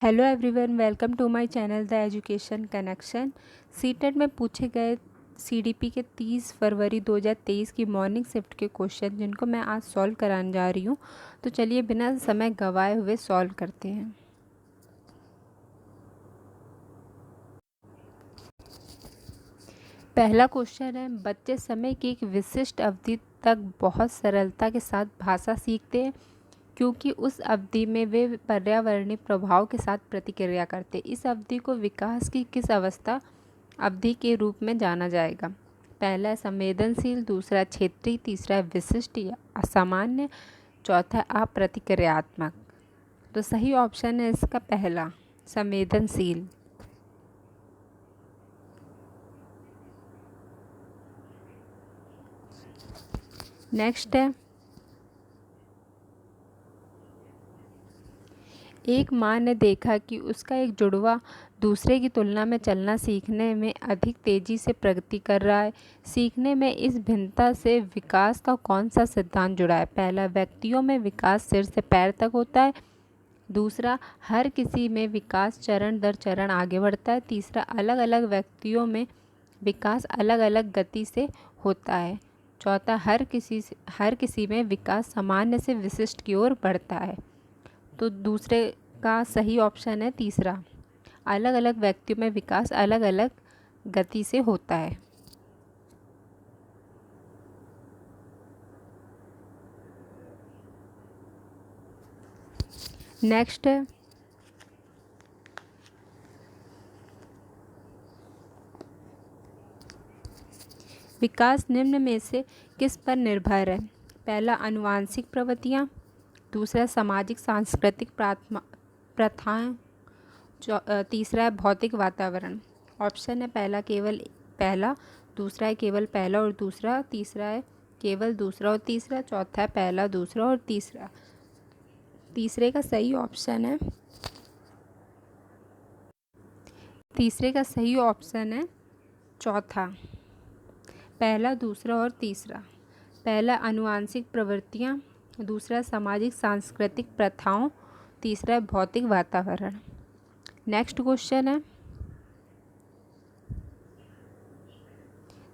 Hello everyone, welcome to my channel the education connection. CTET में पूछे गए CDP के 30 फरवरी 2023 की मॉर्निंग शिफ्ट के क्वेश्चन जिनको मैं आज सॉल्व कराने जा रही हूँ। तो चलिए बिना समय गंवाए हुए सॉल्व करते हैं। पहला क्वेश्चन है, बच्चे समय की एक विशिष्ट अवधि तक बहुत सरलता के साथ भाषा सीखते हैं क्योंकि उस अवधि में वे पर्यावरणीय प्रभाव के साथ प्रतिक्रिया करते। इस अवधि को विकास की किस अवस्था अवधि के रूप में जाना जाएगा? पहला है संवेदनशील, दूसरा क्षेत्रीय, तीसरा है विशिष्ट या असामान्य, चौथा है अप्रतिक्रियात्मक। तो सही ऑप्शन है इसका पहला, संवेदनशील। नेक्स्ट है, एक माँ ने देखा कि उसका एक जुड़वा दूसरे की तुलना में चलना सीखने में अधिक तेज़ी से प्रगति कर रहा है। सीखने में इस भिन्नता से विकास का कौन सा सिद्धांत जुड़ा है? पहला, व्यक्तियों में विकास सिर से पैर तक होता है। दूसरा, हर किसी में विकास चरण दर चरण आगे बढ़ता है। तीसरा, अलग अलग व्यक्तियों में विकास अलग अलग गति से होता है। चौथा, हर किसी में विकास सामान्य से विशिष्ट की ओर बढ़ता है। तो दूसरे का सही ऑप्शन है तीसरा, अलग अलग व्यक्तियों में विकास अलग अलग गति से होता है। नेक्स्ट है, विकास निम्न में से किस पर निर्भर है? पहला, आनुवांशिक प्रवृत्तियाँ, दूसरा सामाजिक सांस्कृतिक प्रथाएं, तीसरा है भौतिक वातावरण। ऑप्शन है पहला, दूसरा है केवल पहला और दूसरा, तीसरा है केवल दूसरा और तीसरा, चौथा है पहला, दूसरा और तीसरा। तीसरे का सही ऑप्शन है चौथा, पहला, दूसरा और तीसरा। पहला आनुवांशिक प्रवृत्तियाँ, दूसरा सामाजिक सांस्कृतिक प्रथाओं, तीसरा भौतिक वातावरण। नेक्स्ट क्वेश्चन है,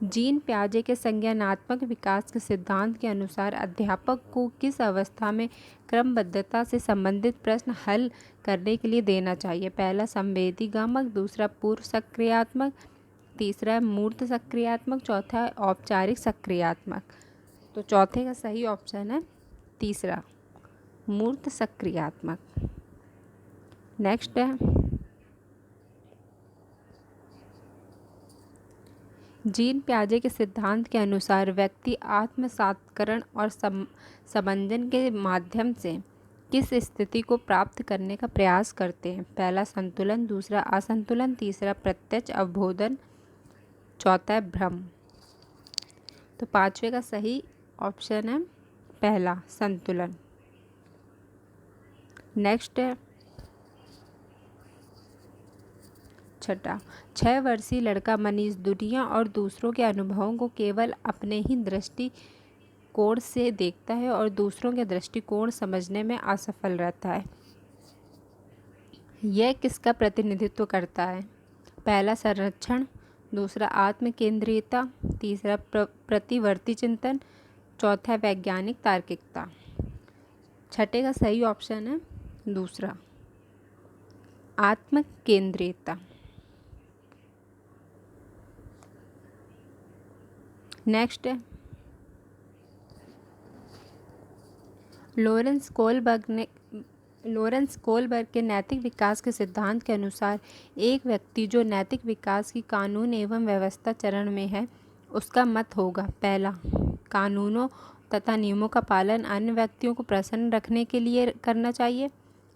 जीन पियाजे के संज्ञानात्मक विकास के सिद्धांत के अनुसार अध्यापक को किस अवस्था में क्रमबद्धता से संबंधित प्रश्न हल करने के लिए देना चाहिए? पहला, संवेदीगामक, दूसरा पूर्व सक्रियात्मक, तीसरा मूर्त सक्रियात्मक, चौथा औपचारिक सक्रियात्मक। तो चौथे का सही ऑप्शन है तीसरा, मूर्त सक्रियात्मक। नेक्स्ट है, जीन पियाजे के सिद्धांत के अनुसार व्यक्ति आत्मसात्करण और समंजन के माध्यम से किस स्थिति को प्राप्त करने का प्रयास करते हैं? पहला, संतुलन, दूसरा असंतुलन, तीसरा प्रत्यक्ष अवबोधन, चौथा है भ्रम। तो पांचवे का सही ऑप्शन है पहला, संतुलन। नेक्स्ट है, छठा, 6 वर्षीय लड़का मनीष दुनिया और दूसरों के अनुभवों को केवल अपने ही दृष्टिकोण से देखता है और दूसरों के दृष्टिकोण समझने में असफल रहता है। यह किसका प्रतिनिधित्व करता है? पहला, संरक्षण, दूसरा आत्म केंद्रीयता, तीसरा प्रतिवर्ती चिंतन, चौथा वैज्ञानिक तार्किकता। छठे का सही ऑप्शन है दूसरा, आत्म केंद्रीयता। नेक्स्ट है, लॉरेंस कोलबर्ग के नैतिक विकास के सिद्धांत के अनुसार एक व्यक्ति जो नैतिक विकास की कानून एवं व्यवस्था चरण में है उसका मत होगा। पहला, कानूनों तथा नियमों का पालन अन्य व्यक्तियों को प्रसन्न रखने के लिए करना चाहिए।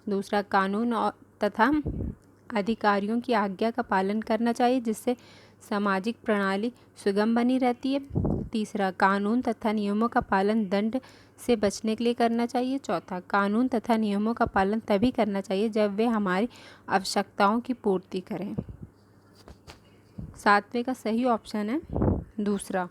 दूसरा, कानून तथा अधिकारियों की आज्ञा का पालन करना चाहिए जिससे सामाजिक प्रणाली सुगम बनी रहती है। तीसरा, कानून तथा नियमों का पालन दंड से बचने के लिए करना चाहिए। चौथा, कानून तथा नियमों का पालन तभी करना चाहिए जब वे हमारी आवश्यकताओं की पूर्ति करें। सातवें का सही ऑप्शन है दूसरा।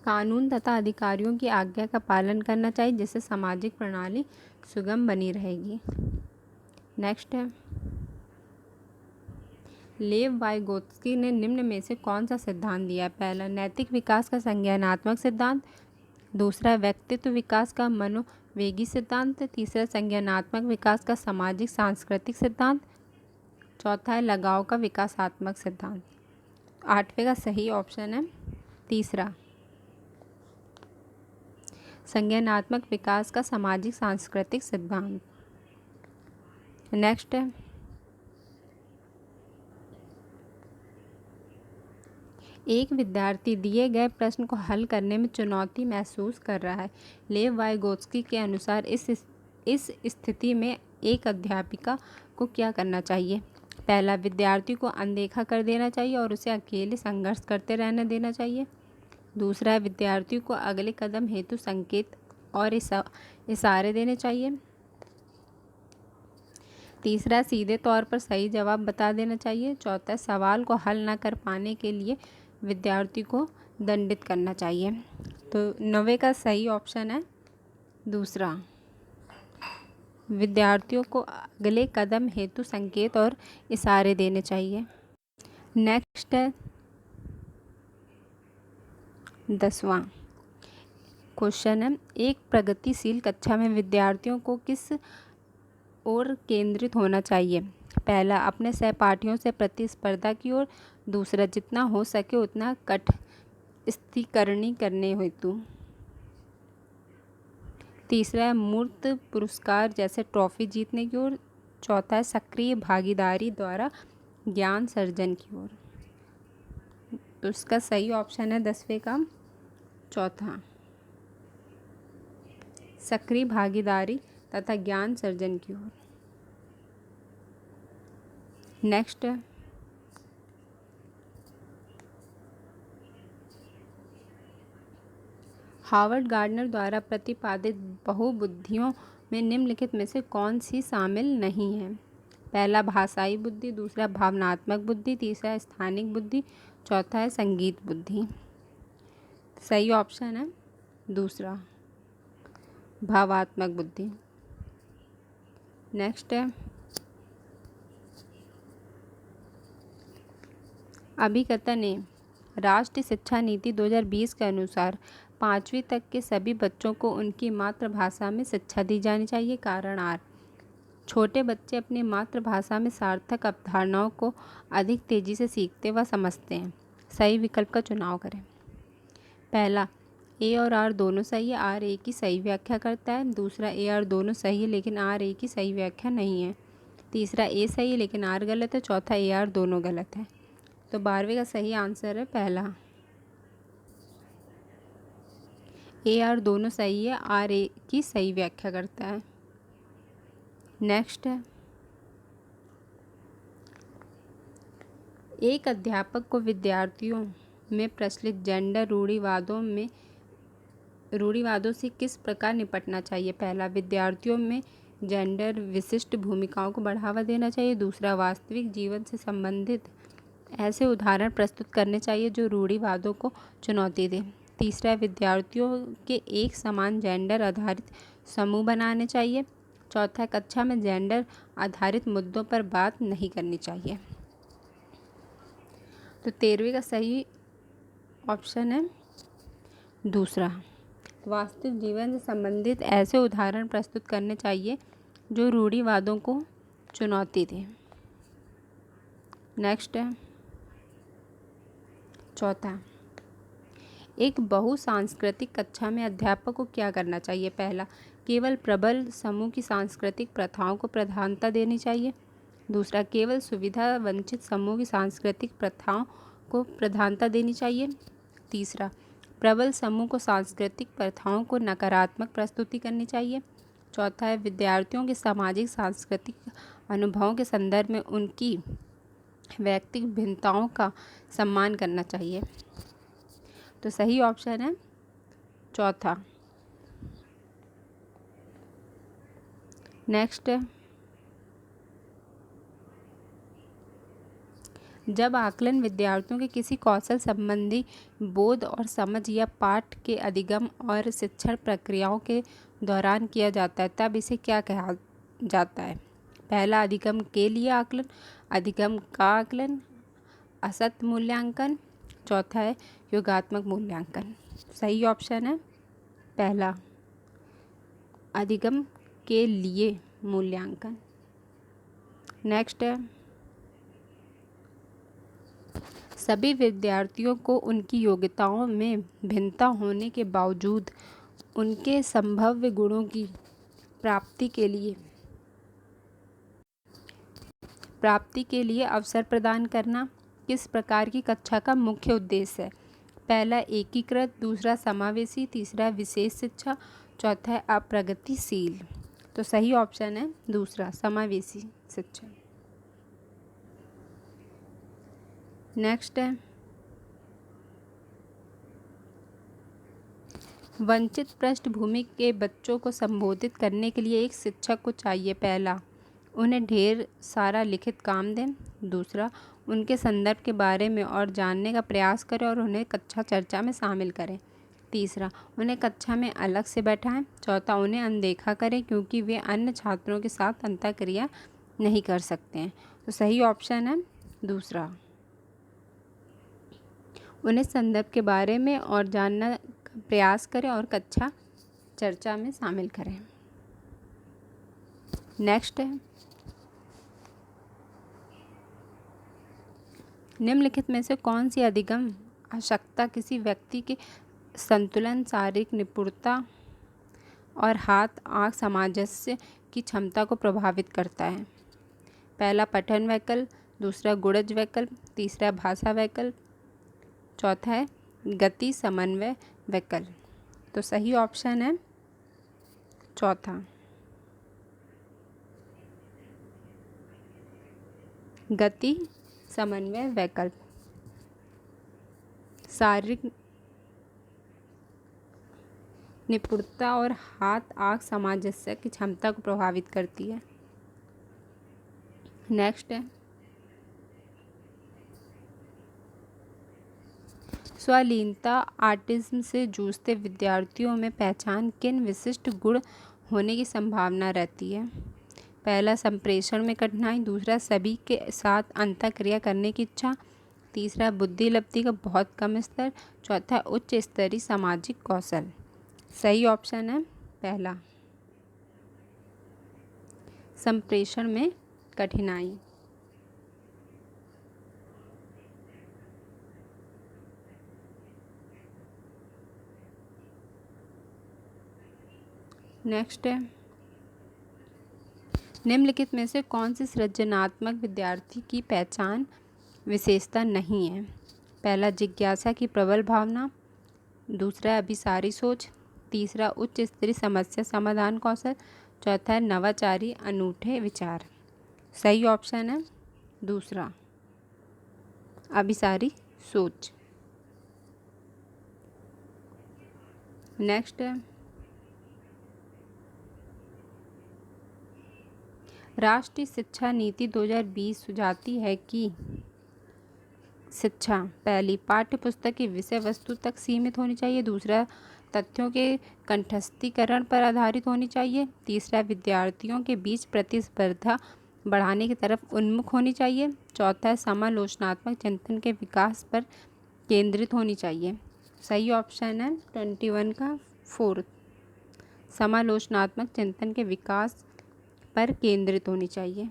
कानून तथा अधिकारियों की आज्ञा का पालन करना चाहिए, जिससे सामाजिक प्रणाली सुगम बनी रहेगी। नेक्स्ट है, लेव वाइगोत्स्की ने निम्न में से कौन सा सिद्धांत दिया है? पहला, नैतिक विकास का संज्ञानात्मक सिद्धांत। दूसरा, व्यक्तित्व विकास का मनोवेगी सिद्धांत। तीसरा, संज्ञानात्मक विकास का सामाजिक सांस्कृतिक सिद्धांत। चौथा है, लगाव का विकासात्मक सिद्धांत। आठवें का सही ऑप्शन है तीसरा, संज्ञानात्मक विकास का सामाजिक सांस्कृतिक सिद्धांत। नेक्स्ट है, एक विद्यार्थी दिए गए प्रश्न को हल करने में चुनौती महसूस कर रहा है। लेव वाइगोत्स्की के अनुसार इस स्थिति में एक अध्यापिका को क्या करना चाहिए? पहला, विद्यार्थी को अनदेखा कर देना चाहिए और उसे अकेले संघर्ष करते रहने देना चाहिए। दूसरा, विद्यार्थी को अगले कदम हेतु संकेत और इशारे देने चाहिए। तीसरा, सीधे तौर पर सही जवाब बता देना चाहिए। चौथा, सवाल को हल न कर पाने के लिए विद्यार्थी को दंडित करना चाहिए। तो 9वें का सही ऑप्शन है दूसरा, विद्यार्थियों को अगले कदम हेतु संकेत और इशारे देने चाहिए। नेक्स्ट है 10वां क्वेश्चन है, एक प्रगतिशील कक्षा में विद्यार्थियों को किस ओर केंद्रित होना चाहिए? पहला, अपने सहपाठियों से प्रतिस्पर्धा की ओर। दूसरा, जितना हो सके उतना कठस्थीकरणी करने हेतु। तीसरा, मूर्त पुरस्कार जैसे ट्रॉफी जीतने की ओर। चौथा है, सक्रिय भागीदारी द्वारा ज्ञान सर्जन की ओर। तो इसका सही ऑप्शन है 10वें का चौथा, सक्रिय भागीदारी तथा ज्ञान सर्जन की ओर। नेक्स्ट है, हावर्ड गार्डनर द्वारा प्रतिपादित बहुबुद्धियों में निम्नलिखित में से कौन सी शामिल नहीं है? पहला, भाषाई बुद्धि। दूसरा, भावनात्मक बुद्धि। तीसरा, स्थानिक बुद्धि। चौथा है, संगीत बुद्धि। सही ऑप्शन है दूसरा, भावात्मक बुद्धि। नेक्स्ट है, अभिकर्ता ने राष्ट्रीय शिक्षा नीति 2020 के अनुसार 5वीं तक के सभी बच्चों को उनकी मातृभाषा में शिक्षा दी जानी चाहिए। कारण आर, छोटे बच्चे अपनी मातृभाषा में सार्थक अवधारणाओं को अधिक तेजी से सीखते व समझते हैं। सही विकल्प का चुनाव करें। पहला, ए और आर दोनों सही है, आर ए की सही व्याख्या करता है। दूसरा, ए आर दोनों सही है लेकिन आर ए की सही व्याख्या नहीं है। तीसरा, ए सही है लेकिन आर गलत है। चौथा, ए आर दोनों गलत है। तो 12वें का सही आंसर है पहला, ए आर दोनों सही है, आर ए की सही व्याख्या करता है। नेक्स्ट है, एक अध्यापक को विद्यार्थियों में प्रचलित जेंडर रूढ़िवादों से किस प्रकार निपटना चाहिए? पहला, विद्यार्थियों में जेंडर विशिष्ट भूमिकाओं को बढ़ावा देना चाहिए। दूसरा, वास्तविक जीवन से संबंधित ऐसे उदाहरण प्रस्तुत करने चाहिए जो रूढ़िवादों को चुनौती दें। तीसरा, विद्यार्थियों के एक समान जेंडर आधारित समूह बनाने चाहिए। चौथा, कक्षा में जेंडर आधारित मुद्दों पर बात नहीं करनी चाहिए। तो 13वें का सही ऑप्शन है दूसरा, वास्तविक जीवन से संबंधित ऐसे उदाहरण प्रस्तुत करने चाहिए जो रूढ़िवादों को चुनौती दें। नेक्स्ट है चौथा, एक बहुसांस्कृतिक कक्षा में अध्यापक को क्या करना चाहिए? पहला, केवल प्रबल समूह की सांस्कृतिक प्रथाओं को प्रधानता देनी चाहिए। दूसरा, केवल सुविधा वंचित समूह की सांस्कृतिक प्रथाओं को प्रधानता देनी चाहिए। तीसरा, प्रबल समूह को सांस्कृतिक प्रथाओं को नकारात्मक प्रस्तुति करनी चाहिए। चौथा है, विद्यार्थियों के सामाजिक सांस्कृतिक अनुभवों के संदर्भ में उनकी व्यक्तिगत भिन्नताओं का सम्मान करना चाहिए। तो सही ऑप्शन है चौथा। नेक्स्ट, जब आकलन विद्यार्थियों के किसी कौशल संबंधी बोध और समझ या पाठ के अधिगम और शिक्षण प्रक्रियाओं के दौरान किया जाता है तब इसे क्या कहा जाता है? पहला, अधिगम के लिए आकलन, अधिगम का आकलन, असत मूल्यांकन, चौथा है योगात्मक मूल्यांकन। सही ऑप्शन है पहला, अधिगम के लिए मूल्यांकन। नेक्स्ट है, सभी विद्यार्थियों को उनकी योग्यताओं में भिन्नता होने के बावजूद उनके संभाव्य गुणों की प्राप्ति के लिए अवसर प्रदान करना किस प्रकार की कक्षा का मुख्य उद्देश्य है? पहला, एकीकृत, दूसरा समावेशी, तीसरा विशेष शिक्षा, चौथा है अप्रगतिशील। तो सही ऑप्शन है दूसरा, समावेशी शिक्षा। नेक्स्ट है, वंचित पृष्ठभूमि के बच्चों को संबोधित करने के लिए एक शिक्षक को चाहिए। पहला, उन्हें ढेर सारा लिखित काम दें, दूसरा, उनके संदर्भ के बारे में और जानने का प्रयास करें और उन्हें कक्षा चर्चा में शामिल करें, तीसरा, उन्हें कक्षा में अलग से बैठाएं, चौथा, उन्हें अनदेखा करें क्योंकि वे अन्य छात्रों के साथ अंतःक्रिया नहीं कर सकते हैं। तो सही ऑप्शन है दूसरा, उन्हें संदर्भ के बारे में और जानना का प्रयास करें और कक्षा चर्चा में शामिल करें। नेक्स्ट है, निम्नलिखित में से कौन सी अधिगम आवश्यकता किसी व्यक्ति के संतुलन, शारीरिक निपुणता और हाथ आँख सामंजस्य की क्षमता को प्रभावित करता है? पहला, पठन वैकल्प, दूसरा गुणज वैकल्प, तीसरा भाषा वैकल्प, चौथा है गति समन्वय वैकल्प। तो सही ऑप्शन है चौथा, गति समन्वय वैकल्प। शारीरिक निपुणता और हाथ आँख सामंजस्य की क्षमता को प्रभावित करती है। नेक्स्ट है, स्वलीनता ऑटिज्म से जूझते विद्यार्थियों में पहचान किन विशिष्ट गुण होने की संभावना रहती है? पहला, संप्रेषण में कठिनाई, दूसरा, सभी के साथ अंतःक्रिया करने की इच्छा, तीसरा, बुद्धि लब्धि का बहुत कम स्तर, चौथा, उच्च स्तरीय सामाजिक कौशल। सही ऑप्शन है पहला, संप्रेषण में कठिनाई। नेक्स्ट है, निम्नलिखित में से कौन सी सृजनात्मक विद्यार्थी की पहचान विशेषता नहीं है? पहला, जिज्ञासा की प्रबल भावना, दूसरा, अभिसारी सोच, तीसरा, उच्च स्तरीय समस्या समाधान कौशल, चौथा है नवाचारी अनूठे विचार। सही ऑप्शन है दूसरा, अभिसारी सोच। नेक्स्ट है, राष्ट्रीय शिक्षा नीति 2020 सुझाती है कि शिक्षा पहली, पाठ्य पुस्तक की विषय वस्तु तक सीमित होनी चाहिए, दूसरा, तथ्यों के कंठस्थीकरण पर आधारित होनी चाहिए, तीसरा, विद्यार्थियों के बीच प्रतिस्पर्धा बढ़ाने की तरफ उन्मुख होनी चाहिए, चौथा, समालोचनात्मक चिंतन के विकास पर केंद्रित होनी चाहिए। सही ऑप्शन है 21 का फोर्थ, समालोचनात्मक चिंतन के विकास पर केंद्रित होनी चाहिए,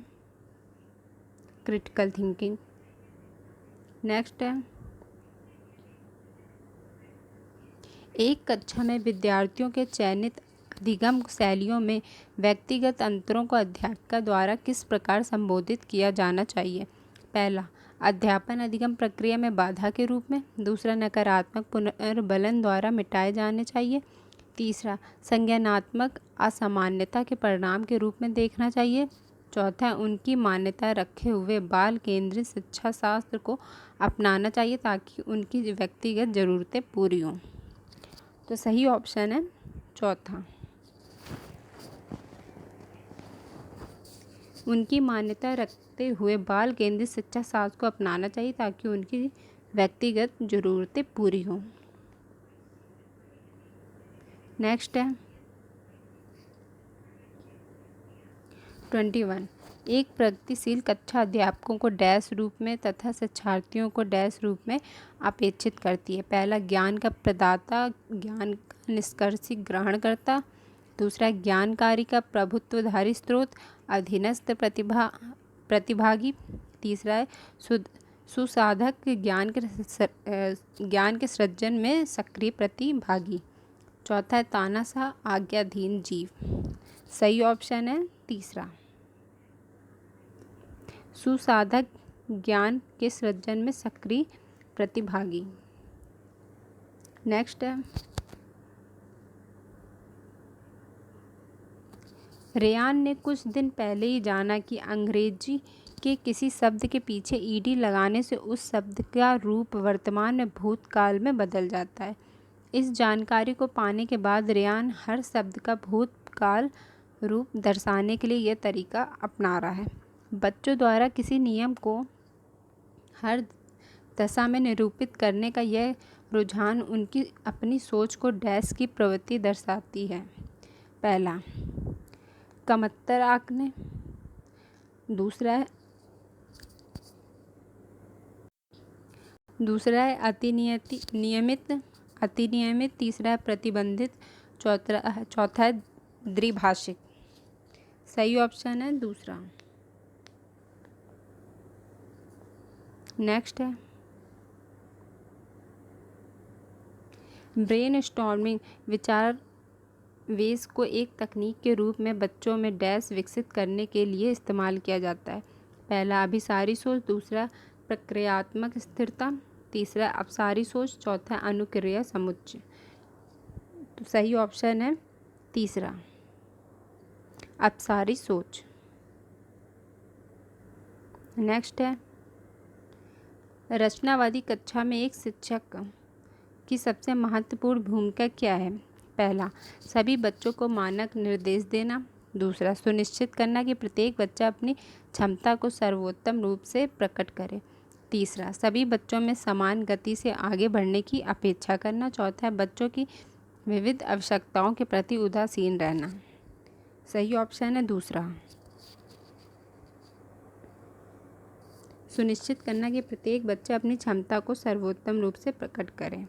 क्रिटिकल थिंकिंग। नेक्स्ट है, एक कक्षा में विद्यार्थियों के चयनित अधिगम शैलियों में व्यक्तिगत अंतरों को अध्यापक द्वारा किस प्रकार संबोधित किया जाना चाहिए? पहला, अध्यापन अधिगम प्रक्रिया में बाधा के रूप में, दूसरा, नकारात्मक पुनर्बलन द्वारा मिटाए जाने चाहिए, तीसरा, संज्ञानात्मक असामान्यता के परिणाम के रूप में देखना चाहिए, चौथा, उनकी मान्यता रखे हुए बाल केंद्रित शिक्षा शास्त्र को अपनाना चाहिए ताकि उनकी व्यक्तिगत ज़रूरतें पूरी हों। तो सही ऑप्शन है चौथा। उनकी मान्यता रखते हुए बाल केंद्रित शिक्षा शास्त्र को अपनाना चाहिए ताकि उनकी व्यक्तिगत ज़रूरतें पूरी हों। नेक्स्ट है 21। एक प्रगतिशील कक्षा अध्यापकों को डैश रूप में तथा शिक्षार्थियों को डैश रूप में अपेक्षित करती है। पहला, ज्ञान का प्रदाता, ज्ञान का निष्कर्षी ग्रहणकर्ता। दूसरा, ज्ञानकारी का प्रभुत्वधारी स्रोत, अधीनस्थ प्रतिभागी। तीसरा है सुसाधक, ज्ञान के सृजन में सक्रिय प्रतिभागी। चौथा है तानाशाह, आज्ञाधीन जीव। सही ऑप्शन है तीसरा, सुसाधक, ज्ञान के सृजन में सक्रिय प्रतिभागी। नेक्स्ट है रेयान ने कुछ दिन पहले ही जाना कि अंग्रेजी के किसी शब्द के पीछे ईडी लगाने से उस शब्द का रूप वर्तमान में भूतकाल में बदल जाता है। इस जानकारी को पाने के बाद रेयान हर शब्द का भूतकाल रूप दर्शाने के लिए यह तरीका अपना रहा है। बच्चों द्वारा किसी नियम को हर दशा में निरूपित करने का यह रुझान उनकी अपनी सोच को डैश की प्रवृत्ति दर्शाती है। पहला, कमतर आंकने। दूसरा है अतिनियमित। तीसरा है प्रतिबंधित। चौथा है द्विभाषिक। सही ऑप्शन है दूसरा। नेक्स्ट है ब्रेन स्टॉर्मिंग। विचार वेश को एक तकनीक के रूप में बच्चों में डैश विकसित करने के लिए इस्तेमाल किया जाता है। पहला, अभिसारी सोच। दूसरा, प्रक्रियात्मक स्थिरता। तीसरा, अपसारी सोच। चौथा, अनुक्रिया समुच्चय। तो सही ऑप्शन है तीसरा, अपसारी सोच। नेक्स्ट है रचनावादी कक्षा में एक शिक्षक की सबसे महत्वपूर्ण भूमिका क्या है। पहला, सभी बच्चों को मानक निर्देश देना। दूसरा, सुनिश्चित करना कि प्रत्येक बच्चा अपनी क्षमता को सर्वोत्तम रूप से प्रकट करे। तीसरा, सभी बच्चों में समान गति से आगे बढ़ने की अपेक्षा करना। चौथा, बच्चों की विविध आवश्यकताओं के प्रति उदासीन रहना। सही ऑप्शन है दूसरा, सुनिश्चित करना कि प्रत्येक बच्चा अपनी क्षमता को सर्वोत्तम रूप से प्रकट करे।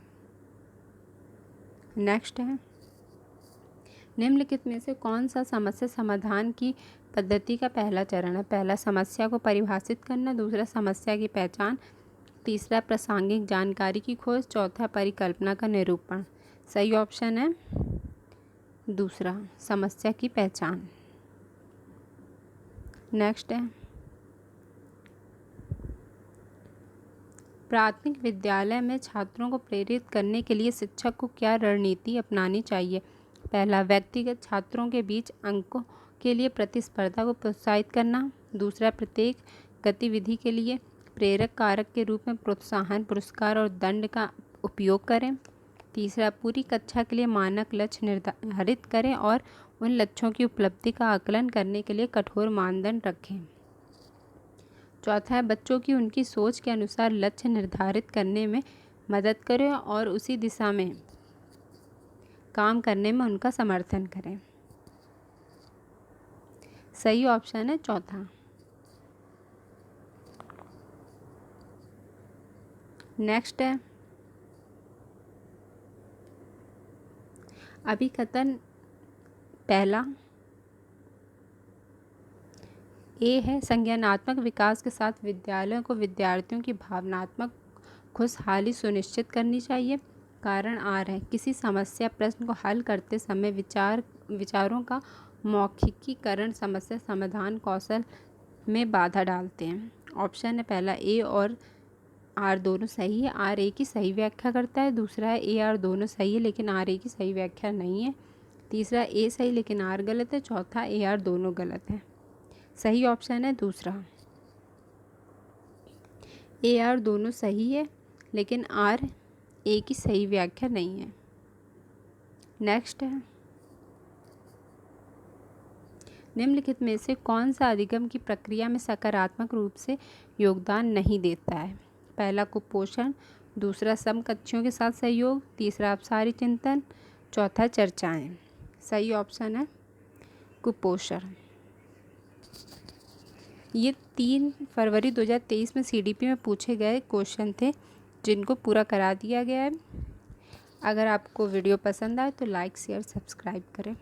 नेक्स्ट है निम्नलिखित में से कौन सा समस्या समाधान की पद्धति का पहला चरण है। पहला, समस्या को परिभाषित करना। दूसरा, समस्या की पहचान। तीसरा, प्रासंगिक जानकारी की खोज। चौथा, परिकल्पना का निरूपण। सही ऑप्शन है दूसरा, समस्या की पहचान। नेक्स्ट है प्राथमिक विद्यालय में छात्रों को प्रेरित करने के लिए शिक्षक को क्या रणनीति अपनानी चाहिए। पहला, व्यक्तिगत छात्रों के बीच अंकों के लिए प्रतिस्पर्धा को प्रोत्साहित करना। दूसरा, प्रत्येक गतिविधि के लिए प्रेरक कारक के रूप में प्रोत्साहन, पुरस्कार और दंड का उपयोग करें। तीसरा, पूरी कक्षा के लिए मानक लक्ष्य निर्धारित करें और उन लक्ष्यों की उपलब्धि का आकलन करने के लिए कठोर मानदंड रखें। चौथा है, बच्चों की उनकी सोच के अनुसार लक्ष्य निर्धारित करने में मदद करें और उसी दिशा में काम करने में उनका समर्थन करें। सही ऑप्शन है चौथा। नेक्स्ट है अभिकथन। पहला ए है, संज्ञानात्मक विकास के साथ विद्यालयों को विद्यार्थियों की भावनात्मक खुशहाली सुनिश्चित करनी चाहिए। कारण आर है, किसी समस्या प्रश्न को हल करते समय विचारों का मौखिकीकरण समस्या समाधान कौशल में बाधा डालते हैं। ऑप्शन है पहला, ए और आर दोनों सही है। आर ए की सही व्याख्या करता है। दूसरा है ए आर दोनों सही है लेकिन आर ए की सही व्याख्या नहीं है। तीसरा, ए सही लेकिन आर गलत है। चौथा, ए आर दोनों गलत है। सही ऑप्शन है दूसरा, ए आर दोनों सही है लेकिन आर ए की सही व्याख्या नहीं है। नेक्स्ट है निम्नलिखित में से कौन सा अधिगम की प्रक्रिया में सकारात्मक रूप से योगदान नहीं देता है? पहला कुपोषण, दूसरा समकक्षों के साथ सहयोग, तीसरा अपसारी चिंतन, चौथा चर्चाएं। सही ऑप्शन है कुपोषण। ये 3 फरवरी 2023 में CDP में पूछे गए क्वेश्चन थे, जिनको पूरा करा दिया गया है। अगर आपको वीडियो पसंद आए तो लाइक शेयर सब्सक्राइब करें।